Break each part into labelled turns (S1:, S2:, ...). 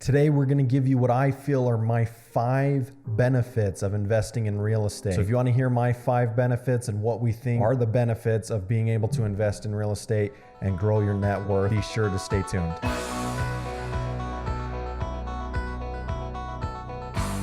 S1: Today, we're gonna give you what I feel are my 5 benefits of investing in real estate. So if you wanna hear my 5 benefits and what we think are the benefits of being able to invest in real estate and grow your net worth, be sure to stay tuned.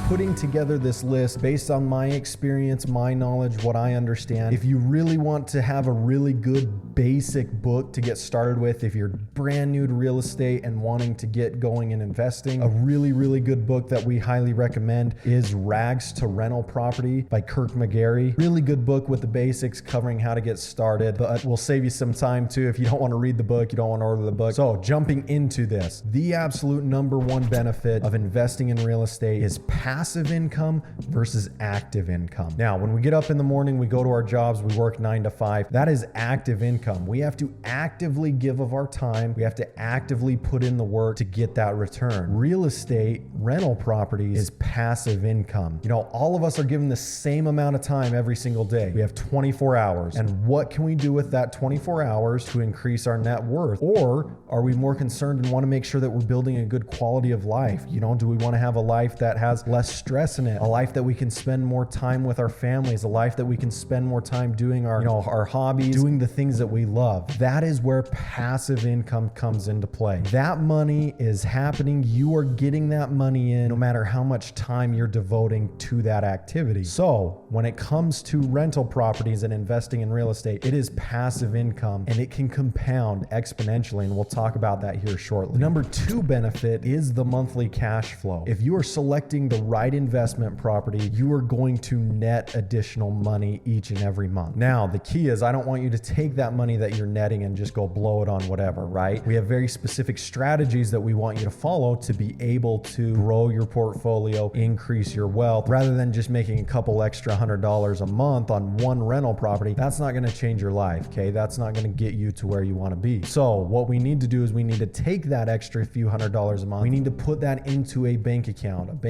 S1: Putting together this list based on my experience, my knowledge, what I understand. If you really want to have a really good basic book to get started with, if you're brand new to real estate and wanting to get going in investing, a really good book that we highly recommend is Rags to Rental Property by Kirk McGarry. Really good book with the basics covering how to get started, but we'll save you some time too if you don't want to read the book, you don't want to order the book. So jumping into this, the absolute number one benefit of investing in real estate is passive income versus active income. Now, when we get up in the morning, we go to our jobs, we work 9 to 5. That is active income. We have to actively give of our time. We have to actively put in the work to get that return. Real estate, rental properties is passive income. You know, all of us are given the same amount of time every single day. We have 24 hours. And what can we do with that 24 hours to increase our net worth? Or are we more concerned and want to make sure that we're building a good quality of life? You know, do we want to have a life that has less stress in it, a life that we can spend more time with our families, a life that we can spend more time doing our hobbies, doing the things that we love? That is where passive income comes into play. That money is happening. You are getting that money in no matter how much time you're devoting to that activity. So when it comes to rental properties and investing in real estate, it is passive income and it can compound exponentially. And we'll talk about that here shortly. The number 2 benefit is the monthly cash flow. If you are selecting the right investment property, you are going to net additional money each and every month. Now, the key is I don't want you to take that money that you're netting and just go blow it on whatever, right? We have very specific strategies that we want you to follow to be able to grow your portfolio, increase your wealth, rather than just making a couple extra $100 a month on one rental property. That's not going to change your life, okay? That's not going to get you to where you want to be. So what we need to do is we need to take that extra few $100s a month. We need to put that into a bank account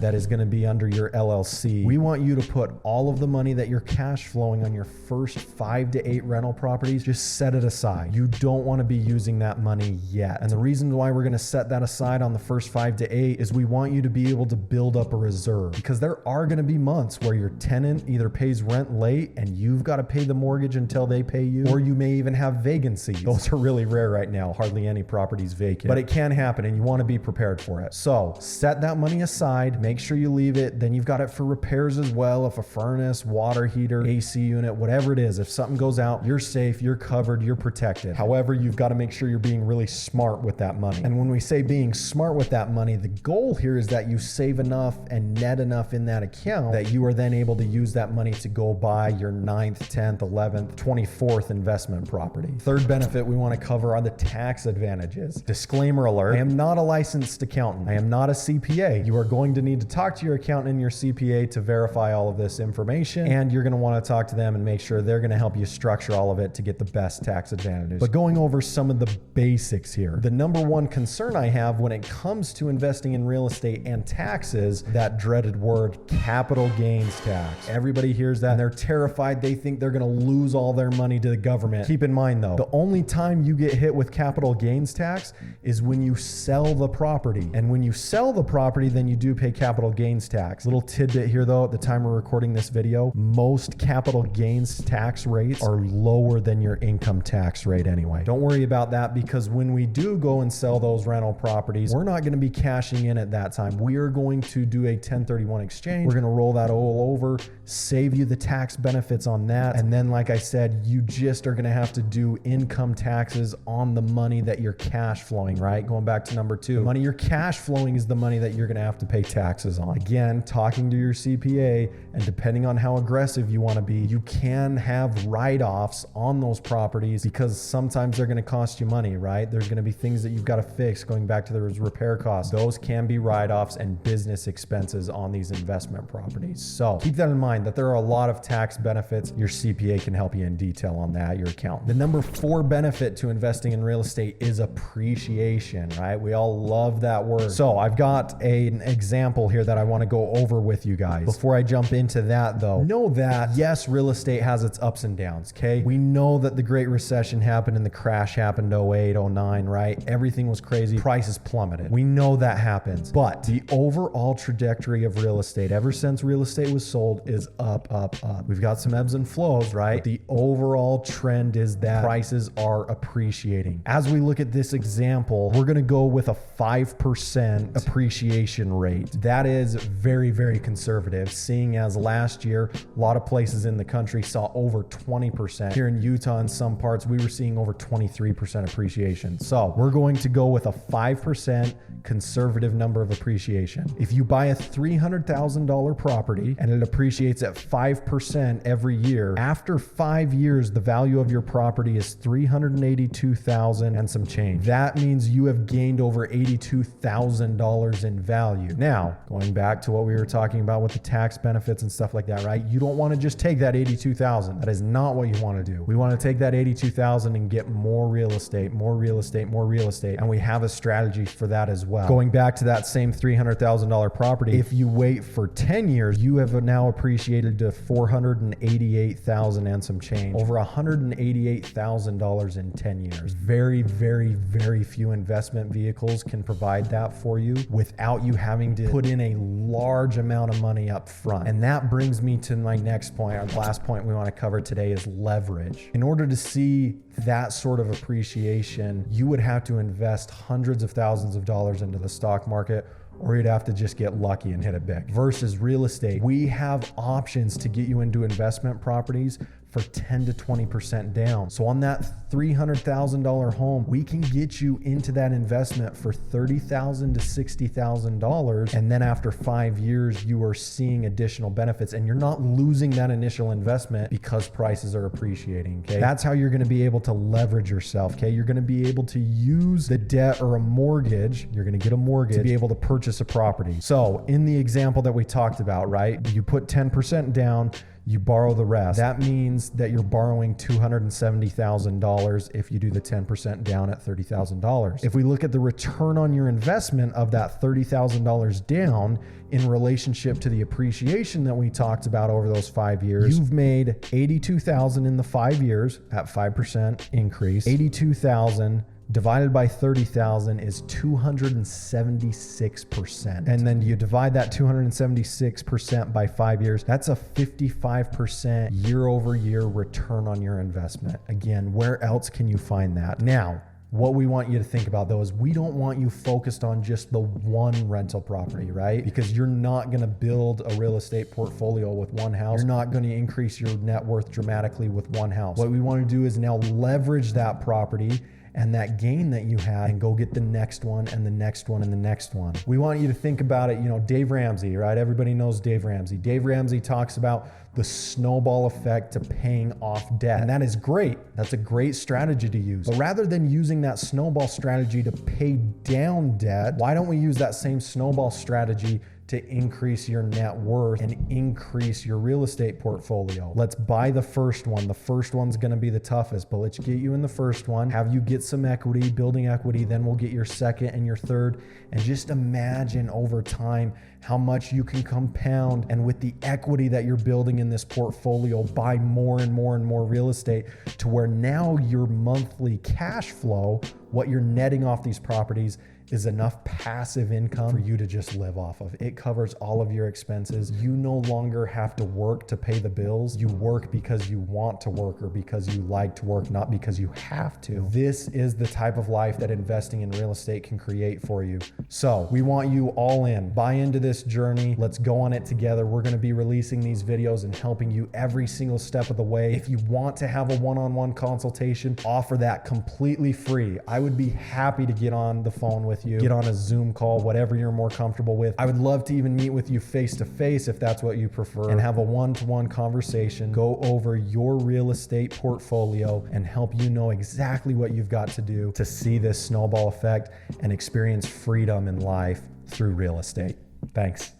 S1: that is going to be under your LLC. We want you to put all of the money that you're cash flowing on your first 5 to 8 rental properties, just set it aside. You don't want to be using that money yet. And the reason why we're going to set that aside on the first 5 to 8 is we want you to be able to build up a reserve, because there are going to be months where your tenant either pays rent late and you've got to pay the mortgage until they pay you, or you may even have vacancies. Those are really rare right now. Hardly any properties vacant, but it can happen and you want to be prepared for it. So set that money aside, make sure you leave it. Then you've got it for repairs as well. If a furnace, water heater, AC unit, whatever it is, if something goes out, you're safe, you're covered, you're protected. However, you've got to make sure you're being really smart with that money. And when we say being smart with that money, the goal here is that you save enough and net enough in that account that you are then able to use that money to go buy your 9th, 10th, 11th, 24th investment property. Third benefit we want to cover are the tax advantages. Disclaimer alert, I am not a licensed accountant. I am not a CPA. You are going to need to talk to your accountant and your CPA to verify all of this information, and you're going to want to talk to them and make sure they're going to help you structure all of it to get the best tax advantages. But going over some of the basics here, the number one concern I have when it comes to investing in real estate and taxes, that dreaded word, capital gains tax. Everybody hears that and they're terrified. They think they're going to lose all their money to the government. Keep in mind though, the only time you get hit with capital gains tax is when you sell the property. And when you sell the property, then you do pay capital gains tax. Little tidbit here though, at the time we're recording this video, most capital gains tax rates are lower than your income tax rate anyway. Don't worry about that, because when we do go and sell those rental properties, we're not going to be cashing in at that time. We are going to do a 1031 exchange. We're going to roll that all over, save you the tax benefits on that. And then, like I said, you just are going to have to do income taxes on the money that you're cash flowing, right? Going back to number 2, the money you're cash flowing is the money that you're going to have to pay taxes on. Again, talking to your CPA, and depending on how aggressive you want to be, you can have write-offs on those properties, because sometimes they're going to cost you money, right? There's going to be things that you've got to fix, going back to the repair costs. Those can be write-offs and business expenses on these investment properties. So keep that in mind, that there are a lot of tax benefits. Your CPA can help you in detail on that, your accountant. The number 4 benefit to investing in real estate is appreciation, right? We all love that word. So I've got an example example here that I want to go over with you guys. Before I jump into that though, know that yes, real estate has its ups and downs, okay? We know that the Great Recession happened and the crash happened 08, 09, right? Everything was crazy. Prices plummeted. We know that happens. But the overall trajectory of real estate ever since real estate was sold is up, up, up. We've got some ebbs and flows, right? But the overall trend is that prices are appreciating. As we look at this example, we're going to go with a 5% appreciation rate. That is very, very conservative, seeing as last year, a lot of places in the country saw over 20%. Here in Utah, in some parts, we were seeing over 23% appreciation. So we're going to go with a 5% conservative number of appreciation. If you buy a $300,000 property and it appreciates at 5% every year, after 5 years, the value of your property is $382,000 and some change. That means you have gained over $82,000 in value. Now, going back to what we were talking about with the tax benefits and stuff like that, right? You don't want to just take that $82,000. That is not what you want to do. We want to take that $82,000 and get more real estate, more real estate, more real estate. And we have a strategy for that as well. Going back to that same $300,000 property, if you wait for 10 years, you have now appreciated to $488,000 and some change. Over $188,000 in 10 years. Very, very, very few investment vehicles can provide that for you without you having to put in a large amount of money up front. And that brings me to my next point. Our last point we want to cover today is leverage. In order to see that sort of appreciation, you would have to invest hundreds of thousands of dollars into the stock market, or you'd have to just get lucky and hit it big. Versus real estate, we have options to get you into investment properties for 10 to 20% down. So on that $300,000 home, we can get you into that investment for $30,000 to $60,000. And then after 5 years, you are seeing additional benefits and you're not losing that initial investment because prices are appreciating, okay? That's how you're gonna be able to leverage yourself, okay? You're gonna be able to use the debt or a mortgage, you're gonna get a mortgage to be able to purchase a property. So in the example that we talked about, right? You put 10% down, you borrow the rest. That means that you're borrowing $270,000 if you do the 10% down at $30,000. If we look at the return on your investment of that $30,000 down in relationship to the appreciation that we talked about over those 5 years, you've made $82,000 in the 5 years at 5% increase. $82,000 divided by 30,000 is 276%. And then you divide that 276% by 5 years, that's a 55% year over year return on your investment. Again, where else can you find that? Now, what we want you to think about though is we don't want you focused on just the one rental property, right? Because you're not gonna build a real estate portfolio with one house. You're not gonna increase your net worth dramatically with one house. What we wanna do is now leverage that property and that gain that you had and go get the next one and the next one and the next one. We want you to think about it, you know, Dave Ramsey, right? Everybody knows Dave Ramsey. Dave Ramsey talks about the snowball effect to paying off debt. And that is great. That's a great strategy to use. But rather than using that snowball strategy to pay down debt, why don't we use that same snowball strategy to increase your net worth and increase your real estate portfolio? Let's buy the first one. The first one's gonna be the toughest, but let's get you in the first one, have you get some equity, building equity, then we'll get your second and your third, and just imagine over time how much you can compound, and with the equity that you're building in this portfolio, buy more and more and more real estate to where now your monthly cash flow, what you're netting off these properties, is enough passive income for you to just live off of. It covers all of your expenses. You no longer have to work to pay the bills. You work because you want to work or because you like to work, not because you have to. This is the type of life that investing in real estate can create for you. So we want you all in. Buy into this journey. Let's go on it together. We're gonna be releasing these videos and helping you every single step of the way. If you want to have a one-on-one consultation, offer that completely free. I would be happy to get on the phone with you, get on a Zoom call, whatever you're more comfortable with. I would love to even meet with you face to face if that's what you prefer, and have a one-to-one conversation, go over your real estate portfolio and help you know exactly what you've got to do to see this snowball effect and experience freedom in life through real estate. Thanks.